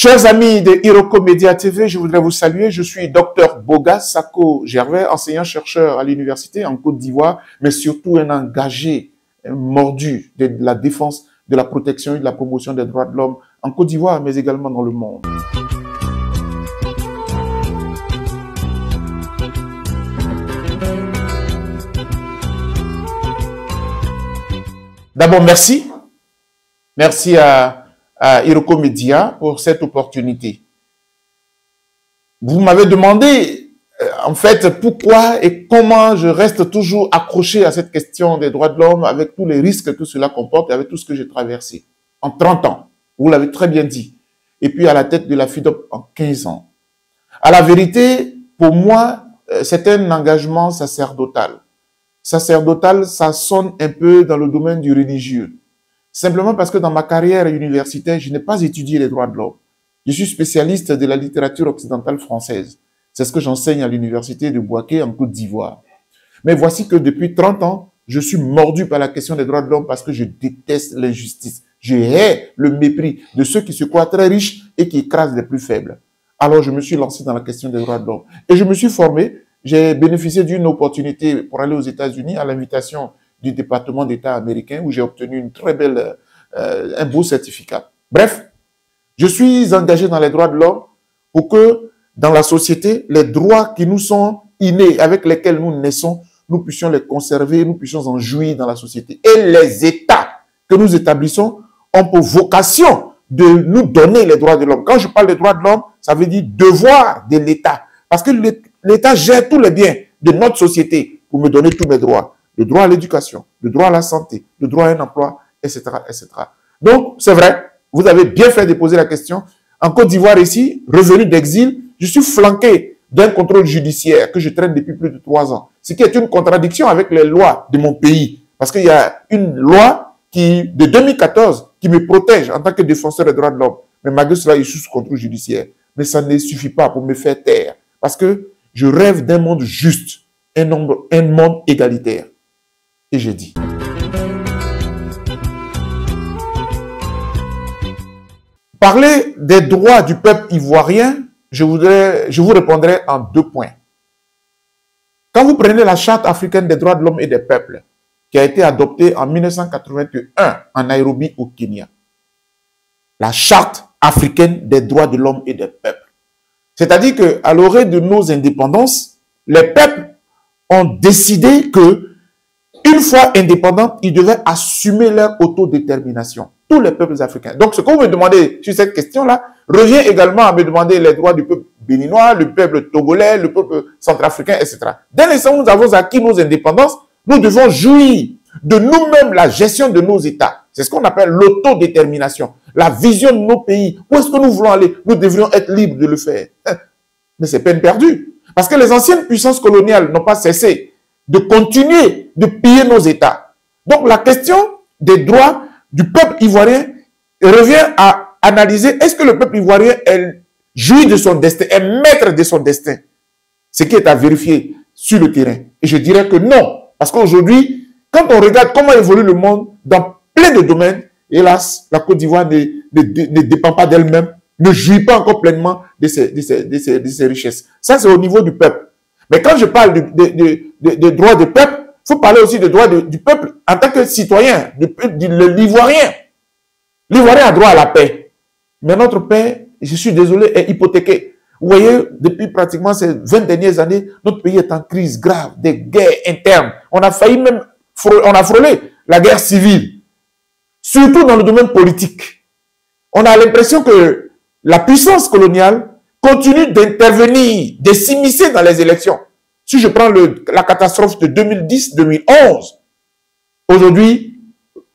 Chers amis de Iroko Media TV, je voudrais vous saluer. Je suis Dr Boga Sako Gervais, enseignant-chercheur à l'université en Côte d'Ivoire, mais surtout un engagé mordu de la défense, de la protection et de la promotion des droits de l'homme en Côte d'Ivoire, mais également dans le monde. D'abord, merci. Merci à Iroko Media pour cette opportunité. Vous m'avez demandé, en fait, pourquoi et comment je reste toujours accroché à cette question des droits de l'homme avec tous les risques que cela comporte et avec tout ce que j'ai traversé en 30 ans. Vous l'avez très bien dit. Et puis à la tête de la FIDOP en 15 ans. À la vérité, pour moi, c'est un engagement sacerdotal. Sacerdotal, ça sonne un peu dans le domaine du religieux. Simplement parce que dans ma carrière universitaire, je n'ai pas étudié les droits de l'homme. Je suis spécialiste de la littérature occidentale française. C'est ce que j'enseigne à l'université de Bouaké en Côte d'Ivoire. Mais voici que depuis 30 ans, je suis mordu par la question des droits de l'homme parce que je déteste l'injustice. Je hais le mépris de ceux qui se croient très riches et qui écrasent les plus faibles. Alors je me suis lancé dans la question des droits de l'homme. Et je me suis formé. J'ai bénéficié d'une opportunité pour aller aux États-Unis à l'invitation du département d'État américain où j'ai obtenu une très belle, un beau certificat. Bref, je suis engagé dans les droits de l'homme pour que dans la société, les droits qui nous sont innés, avec lesquels nous naissons, nous puissions les conserver, nous puissions en jouir dans la société. Et les États que nous établissons ont pour vocation de nous donner les droits de l'homme. Quand je parle des droits de l'homme, ça veut dire devoir de l'État. Parce que l'État gère tous les biens de notre société pour me donner tous mes droits. Le droit à l'éducation, le droit à la santé, le droit à un emploi, etc., etc. Donc, c'est vrai, vous avez bien fait de poser la question. En Côte d'Ivoire ici, revenu d'exil, je suis flanqué d'un contrôle judiciaire que je traîne depuis plus de 3 ans. Ce qui est une contradiction avec les lois de mon pays. Parce qu'il y a une loi de 2014 qui me protège en tant que défenseur des droits de l'homme. Mais malgré cela, je suis sous contrôle judiciaire. Mais ça ne suffit pas pour me faire taire. Parce que je rêve d'un monde juste, un monde égalitaire. Et j'ai dit. Parler des droits du peuple ivoirien, je vous répondrai en 2 points. Quand vous prenez la Charte africaine des droits de l'homme et des peuples, qui a été adoptée en 1981 en Nairobi au Kenya, la Charte africaine des droits de l'homme et des peuples. C'est-à-dire qu'à l'orée de nos indépendances, les peuples ont décidé que une fois indépendants, ils devaient assumer leur autodétermination. Tous les peuples africains. Donc, ce que vous me demandez sur cette question-là revient également à me demander les droits du peuple béninois, le peuple togolais, le peuple centrafricain, etc. Dès l'instant où nous avons acquis nos indépendances, nous devons jouir de nous-mêmes la gestion de nos États. C'est ce qu'on appelle l'autodétermination. La vision de nos pays. Où est-ce que nous voulons aller? Nous devrions être libres de le faire. Mais c'est peine perdue. Parce que les anciennes puissances coloniales n'ont pas cessé de continuer de piller nos États. Donc la question des droits du peuple ivoirien revient à analyser est-ce que le peuple ivoirien jouit de son destin, est maître de son destin. Ce qui est à vérifier sur le terrain. Et je dirais que non. Parce qu'aujourd'hui, quand on regarde comment évolue le monde dans plein de domaines, hélas, la Côte d'Ivoire ne dépend pas d'elle-même, ne jouit pas encore pleinement de ses richesses. Ça, c'est au niveau du peuple. Mais quand je parle des droits du peuple, il faut parler aussi des droits du peuple en tant que citoyen, de l'Ivoirien. L'Ivoirien a droit à la paix. Mais notre paix, je suis désolé, est hypothéquée. Vous voyez, depuis pratiquement ces 20 dernières années, notre pays est en crise grave, des guerres internes. On a failli même, on a frôlé la guerre civile. Surtout dans le domaine politique. On a l'impression que la puissance coloniale continue d'intervenir, de s'immiscer dans les élections. Si je prends la catastrophe de 2010-2011, aujourd'hui,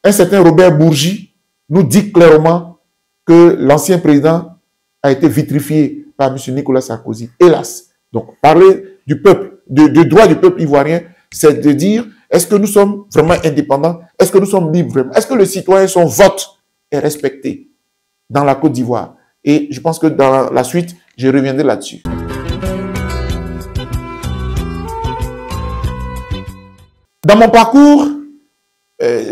un certain Robert Bourgi nous dit clairement que l'ancien président a été vitrifié par M. Nicolas Sarkozy. Hélas. Donc, parler du peuple, du droit du peuple ivoirien, c'est de dire, est-ce que nous sommes vraiment indépendants? Est-ce que nous sommes libres vraiment? Est-ce que le citoyen, son vote est respecté dans la Côte d'Ivoire? Et je pense que dans la suite, je reviendrai là-dessus. Dans mon parcours,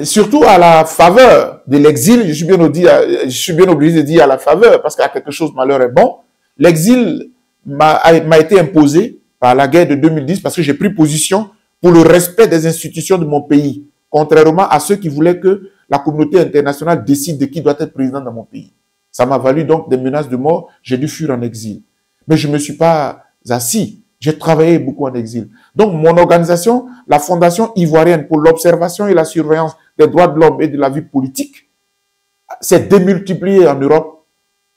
surtout à la faveur de l'exil, je suis bien obligé de dire à la faveur, parce qu'à quelque chose, malheur est bon. L'exil m'a été imposé par la guerre de 2010 parce que j'ai pris position pour le respect des institutions de mon pays, contrairement à ceux qui voulaient que la communauté internationale décide de qui doit être président dans mon pays. Ça m'a valu donc des menaces de mort, j'ai dû fuir en exil. Mais je ne me suis pas assis. J'ai travaillé beaucoup en exil. Donc, mon organisation, la Fondation ivoirienne pour l'observation et la surveillance des droits de l'homme et de la vie politique, s'est démultipliée en Europe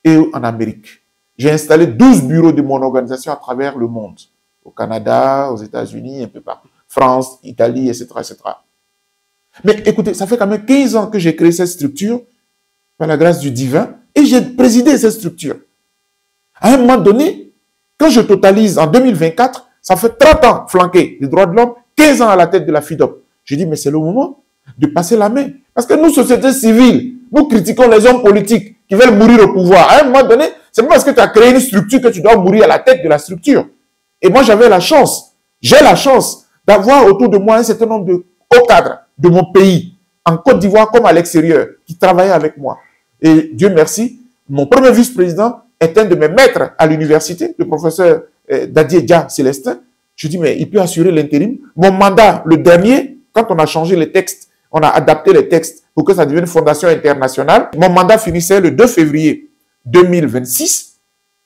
et en Amérique. J'ai installé 12 bureaux de mon organisation à travers le monde. Au Canada, aux États-Unis, un peu partout. France, Italie, etc., etc. Mais écoutez, ça fait quand même 15 ans que j'ai créé cette structure, par la grâce du divin, et j'ai présidé cette structure. À un moment donné, quand je totalise en 2024, ça fait 30 ans flanqué les droits de l'homme, 15 ans à la tête de la FIDOP. Je dis, mais c'est le moment de passer la main. Parce que nous, société civile, nous critiquons les hommes politiques qui veulent mourir au pouvoir. À un moment donné, c'est pas parce que tu as créé une structure que tu dois mourir à la tête de la structure. Et moi, j'avais la chance, j'ai la chance d'avoir autour de moi un certain nombre de hauts cadres de mon pays, en Côte d'Ivoire comme à l'extérieur, qui travaillaient avec moi. Et Dieu merci, mon premier vice-président est un de mes maîtres à l'université, le professeur Dadier Dia Célestin. Je dis, mais il peut assurer l'intérim. Mon mandat, le dernier, quand on a changé les textes, on a adapté les textes pour que ça devienne une fondation internationale. Mon mandat finissait le 2 février 2026.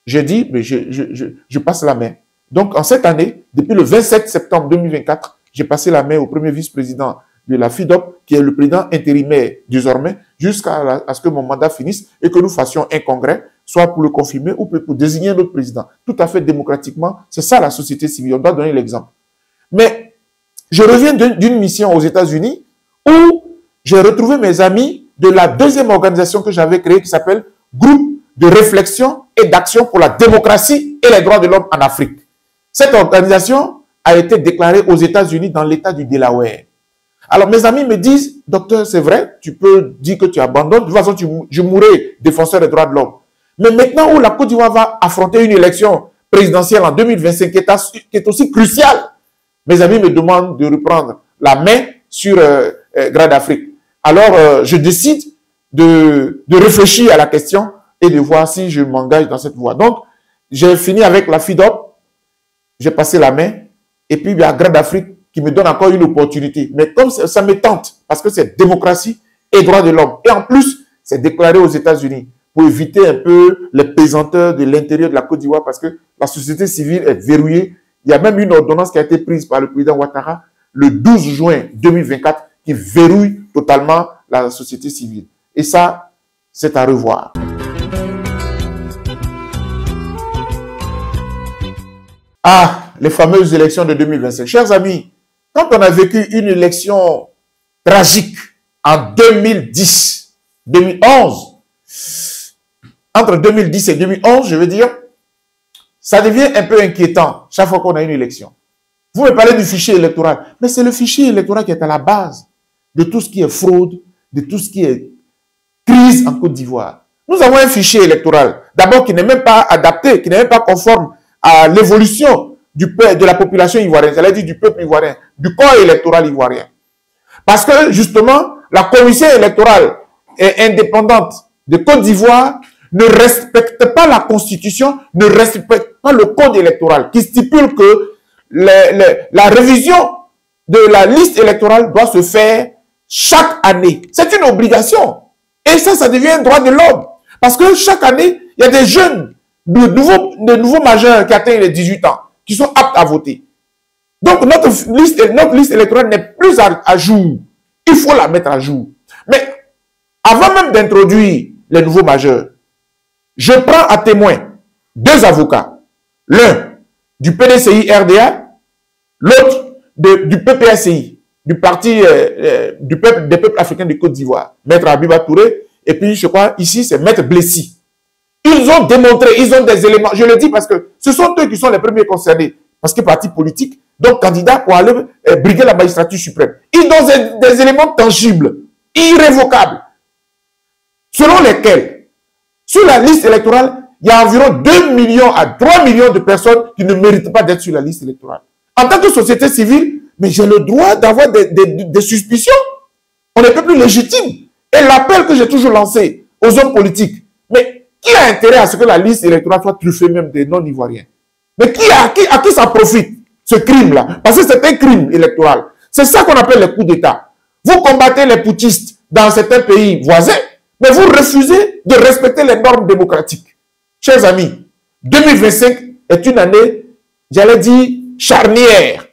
J'ai dit, mais je passe la main. Donc, en cette année, depuis le 27 septembre 2024, j'ai passé la main au premier vice-président de la FIDOP, qui est le président intérimaire désormais, jusqu'à ce que mon mandat finisse et que nous fassions un congrès, soit pour le confirmer ou pour désigner notre président. Tout à fait démocratiquement, c'est ça la société civile, on doit donner l'exemple. Mais je reviens d'une mission aux États-Unis où j'ai retrouvé mes amis de la deuxième organisation que j'avais créée qui s'appelle Groupe de réflexion et d'action pour la démocratie et les droits de l'homme en Afrique. Cette organisation a été déclarée aux États-Unis dans l'État du Delaware. Alors, mes amis me disent, docteur, c'est vrai, tu peux dire que tu abandonnes. De toute façon, je mourrai défenseur des droits de l'homme. Mais maintenant où la Côte d'Ivoire va affronter une élection présidentielle en 2025 qui est aussi cruciale, mes amis me demandent de reprendre la main sur Grad Afrique. Alors, je décide de réfléchir à la question et de voir si je m'engage dans cette voie. Donc, j'ai fini avec la FIDOP, j'ai passé la main, et puis il y a Grad Afrique qui me donne encore une opportunité. Mais comme ça me tente, parce que c'est démocratie et droits de l'homme. Et en plus, c'est déclaré aux États-Unis pour éviter un peu les pesanteurs de l'intérieur de la Côte d'Ivoire, parce que la société civile est verrouillée. Il y a même une ordonnance qui a été prise par le président Ouattara le 12 juin 2024 qui verrouille totalement la société civile. Et ça, c'est à revoir. Ah, les fameuses élections de 2025. Chers amis, quand on a vécu une élection tragique en 2011, entre 2010 et 2011, je veux dire, ça devient un peu inquiétant chaque fois qu'on a une élection. Vous me parlez du fichier électoral, mais c'est le fichier électoral qui est à la base de tout ce qui est fraude, de tout ce qui est crise en Côte d'Ivoire. Nous avons un fichier électoral, d'abord qui n'est même pas adapté, qui n'est même pas conforme à l'évolution de la population ivoirienne, j'allais dire du peuple ivoirien, du corps électoral ivoirien. Parce que, justement, la commission électorale indépendante de Côte d'Ivoire ne respecte pas la Constitution, ne respecte pas le code électoral, qui stipule que la révision de la liste électorale doit se faire chaque année. C'est une obligation. Et ça devient un droit de l'homme. Parce que chaque année, il y a des jeunes, de nouveaux majeurs qui atteignent les 18 ans, qui sont aptes à voter. Donc, notre liste électorale n'est plus à jour. Il faut la mettre à jour. Mais, avant même d'introduire les nouveaux majeurs, je prends à témoin 2 avocats. L'un du PDCI RDA, l'autre du PPACI, du Parti des peuples africains de Côte d'Ivoire, Maître Abiba Touré, et puis je crois ici c'est Maître Blessi. Ils ont démontré, ils ont des éléments, je le dis parce que ce sont eux qui sont les premiers concernés, parce que parti politique, donc candidat pour aller briguer la magistrature suprême. Ils ont des éléments tangibles, irrévocables, selon lesquels, sur la liste électorale, il y a environ 2 millions à 3 millions de personnes qui ne méritent pas d'être sur la liste électorale. En tant que société civile, mais j'ai le droit d'avoir des suspicions. On n'est plus légitime. Et l'appel que j'ai toujours lancé aux hommes politiques, mais qui a intérêt à ce que la liste électorale soit truffée même des non-ivoiriens? Mais à qui ça profite, ce crime-là? Parce que c'est un crime électoral. C'est ça qu'on appelle les coups d'État. Vous combattez les putschistes dans certains pays voisins, mais vous refusez de respecter les normes démocratiques. Chers amis, 2025 est une année, j'allais dire, charnière.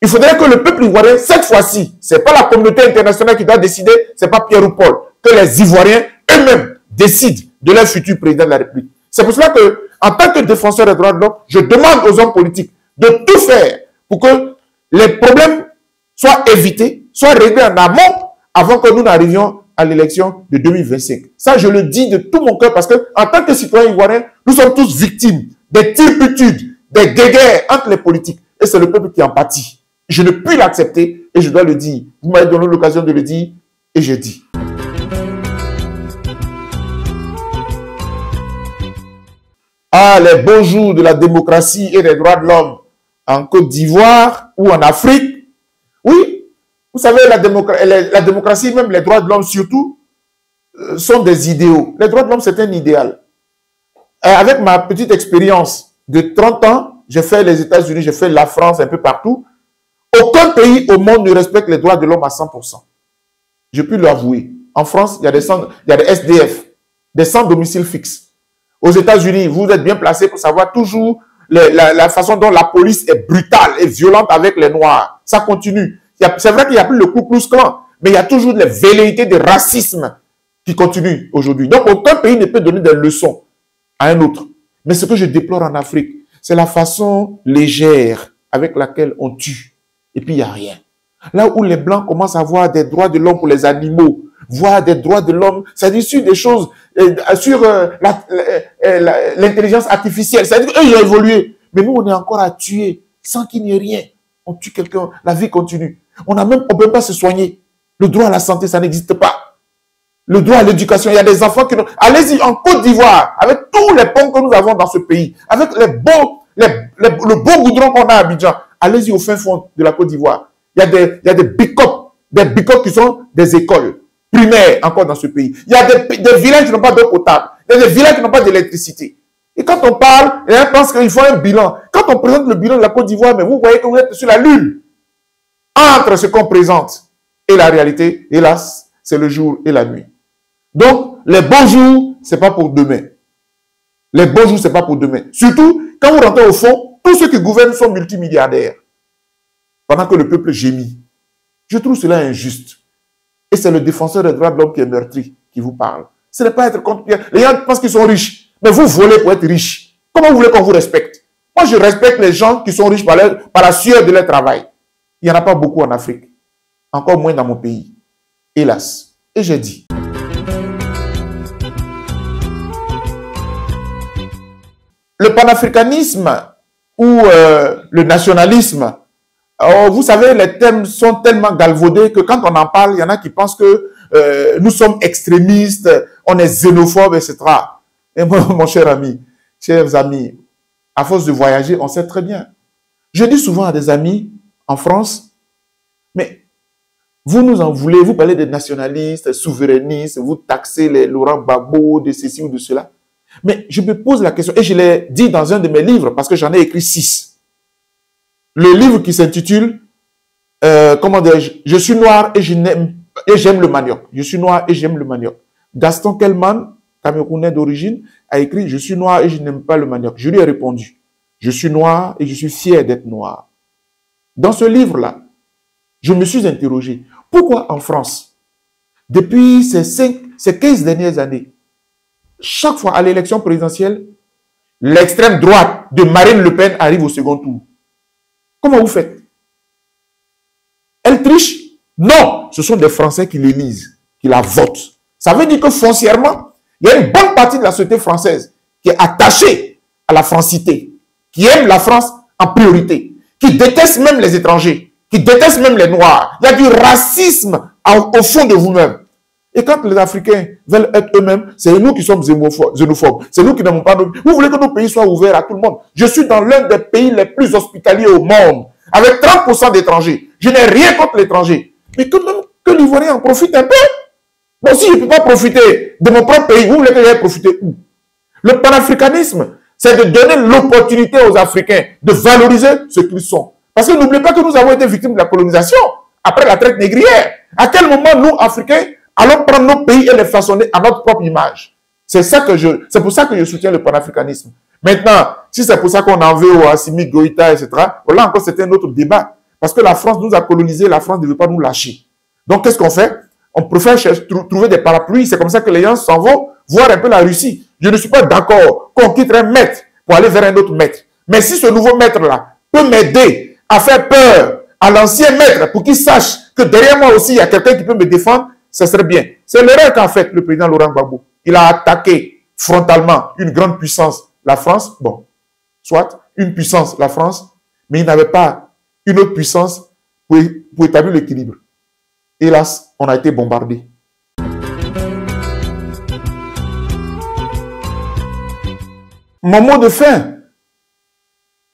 Il faudrait que le peuple ivoirien, cette fois-ci, ce n'est pas la communauté internationale qui doit décider, ce n'est pas Pierre ou Paul, que les Ivoiriens eux-mêmes décident de leur futur président de la République. C'est pour cela que, en tant que défenseur des droits de l'homme, je demande aux hommes politiques de tout faire pour que les problèmes soient évités, soient réglés en amont avant que nous n'arrivions à l'élection de 2025. Ça, je le dis de tout mon cœur parce que, en tant que citoyens ivoiriens, nous sommes tous victimes des turpitudes, des guéguerres entre les politiques. Et c'est le peuple qui en pâtit. Je ne puis l'accepter et je dois le dire. Vous m'avez donné l'occasion de le dire et je dis. Ah, les beaux jours de la démocratie et des droits de l'homme en Côte d'Ivoire ou en Afrique. Oui, vous savez, la démocratie, même les droits de l'homme surtout, sont des idéaux. Les droits de l'homme, c'est un idéal. Avec ma petite expérience de 30 ans, j'ai fait les États-Unis, j'ai fait la France, un peu partout. Aucun pays au monde ne respecte les droits de l'homme à 100%. Je peux l'avouer. En France, il y a des SDF, des sans domicile fixe. Aux États-Unis, vous êtes bien placé pour savoir toujours la façon dont la police est brutale et violente avec les Noirs. Ça continue. C'est vrai qu'il n'y a plus le Ku Klux Klan, mais il y a toujours des velléités de racisme qui continuent aujourd'hui. Donc, aucun pays ne peut donner des leçons à un autre. Mais ce que je déplore en Afrique, c'est la façon légère avec laquelle on tue. Et puis, il n'y a rien. Là où les Blancs commencent à avoir des droits de l'homme pour les animaux, voir des droits de l'homme, c'est-à-dire sur des choses, sur l'intelligence artificielle. C'est-à-dire qu'eux, ils ont évolué. Mais nous, on est encore à tuer sans qu'il n'y ait rien. On tue quelqu'un, la vie continue. On ne peut pas se soigner. Le droit à la santé, ça n'existe pas. Le droit à l'éducation, il y a des enfants qui n'ont... Allez-y en Côte d'Ivoire, avec tous les ponts que nous avons dans ce pays, avec le beau goudron qu'on a à Abidjan, allez-y au fin fond de la Côte d'Ivoire. Il y a des bicops qui sont des écoles primaires encore dans ce pays. Il y a des villages qui n'ont pas d'eau potable. Il y a des villages qui n'ont pas d'électricité. Et quand on parle, les gens pensent qu'il faut un bilan. Quand on présente le bilan de la Côte d'Ivoire, mais vous voyez que vous êtes sur la lune. Entre ce qu'on présente et la réalité, hélas, c'est le jour et la nuit. Donc, les beaux jours, c'est pas pour demain. Les beaux jours, c'est pas pour demain. Surtout, quand vous rentrez au fond, tous ceux qui gouvernent sont multimilliardaires. Pendant que le peuple gémit. Je trouve cela injuste. Et c'est le défenseur des droits de l'homme qui est meurtri qui vous parle. Ce n'est pas être contre Pierre. Les gens pensent qu'ils sont riches. Mais vous volez pour être riche. Comment vous voulez qu'on vous respecte? Moi, je respecte les gens qui sont riches par la sueur de leur travail. Il n'y en a pas beaucoup en Afrique. Encore moins dans mon pays. Hélas. Et j'ai dit. Le panafricanisme ou le nationalisme, vous savez, les thèmes sont tellement galvaudés que quand on en parle, il y en a qui pensent que nous sommes extrémistes, on est xénophobes, etc. Et moi, mon cher ami, chers amis, à force de voyager, on sait très bien. Je dis souvent à des amis en France, mais vous nous en voulez, vous parlez des nationalistes, souverainistes, vous taxez les Laurent Gbagbo de ceci ou de cela. Mais je me pose la question, et je l'ai dit dans un de mes livres, parce que j'en ai écrit 6. Le livre qui s'intitule, comment dirais-je, je suis noir et j'aime le manioc. Je suis noir et j'aime le manioc. Gaston Kellman, Camerounais d'origine, a écrit, je suis noir et je n'aime pas le manioc. Je lui ai répondu, je suis noir et je suis fier d'être noir. Dans ce livre-là, je me suis interrogé, pourquoi en France, depuis ces 15 dernières années, chaque fois à l'élection présidentielle, l'extrême droite de Marine Le Pen arrive au second tour? Comment vous faites? Elle triche? Non, ce sont des Français qui l'élisent, qui la votent. Ça veut dire que foncièrement, il y a une bonne partie de la société française qui est attachée à la francité, qui aime la France en priorité, qui déteste même les étrangers, qui déteste même les Noirs. Il y a du racisme au fond de vous-même. Et quand les Africains veulent être eux-mêmes, c'est nous qui sommes xénophobes. C'est nous qui n'aimons pas nos... Vous voulez que nos pays soient ouverts à tout le monde. Je suis dans l'un des pays les plus hospitaliers au monde, avec 30% d'étrangers. Je n'ai rien contre l'étranger. Mais quand que l'Ivoirien en profite un peu. Donc si je ne peux pas profiter de mon propre pays, vous voulez que j'aille profiter où? Le panafricanisme, c'est de donner l'opportunité aux Africains de valoriser ce qu'ils sont. Parce que n'oubliez pas que nous avons été victimes de la colonisation après la traite négrière. À quel moment nous, Africains, allons prendre nos pays et les façonner à notre propre image? C'est pour ça que je soutiens le panafricanisme. Maintenant, si c'est pour ça qu'on en veut au Assimi Goïta, etc., là encore, c'était un autre débat. Parce que la France nous a colonisés, la France ne veut pas nous lâcher. Donc, qu'est-ce qu'on fait? On préfère trouver des parapluies. C'est comme ça que les gens s'en vont voir un peu la Russie. Je ne suis pas d'accord qu'on quitte un maître pour aller vers un autre maître. Mais si ce nouveau maître-là peut m'aider à faire peur à l'ancien maître pour qu'il sache que derrière moi aussi, il y a quelqu'un qui peut me défendre, ça serait bien. C'est l'erreur qu'a fait le président Laurent Gbagbo. Il a attaqué frontalement une grande puissance, la France, bon, soit une puissance, la France, mais il n'avait pas une autre puissance pour établir l'équilibre. Hélas, on a été bombardé. Mon mot de fin,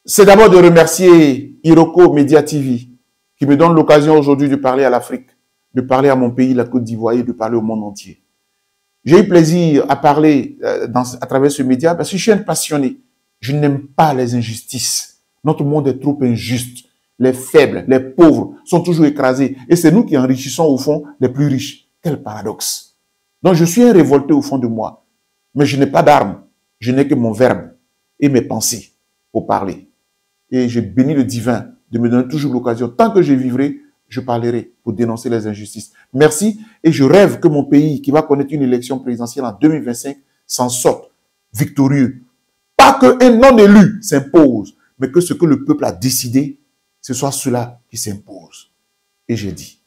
c'est d'abord de remercier Iroko Media TV qui me donne l'occasion aujourd'hui de parler à l'Afrique, de parler à mon pays, la Côte d'Ivoire, et de parler au monde entier. J'ai eu plaisir à parler à travers ce média parce que je suis un passionné. Je n'aime pas les injustices. Notre monde est trop injuste. Les faibles, les pauvres sont toujours écrasés. Et c'est nous qui enrichissons au fond les plus riches. Quel paradoxe. Donc je suis un révolté au fond de moi. Mais je n'ai pas d'armes. Je n'ai que mon verbe et mes pensées pour parler. Et je bénis le divin de me donner toujours l'occasion. Tant que je vivrai, je parlerai pour dénoncer les injustices. Merci. Et je rêve que mon pays, qui va connaître une élection présidentielle en 2025, s'en sorte victorieux. Pas qu'un non-élu s'impose, mais que ce que le peuple a décidé, ce soit cela qui s'impose. Et j'ai dit.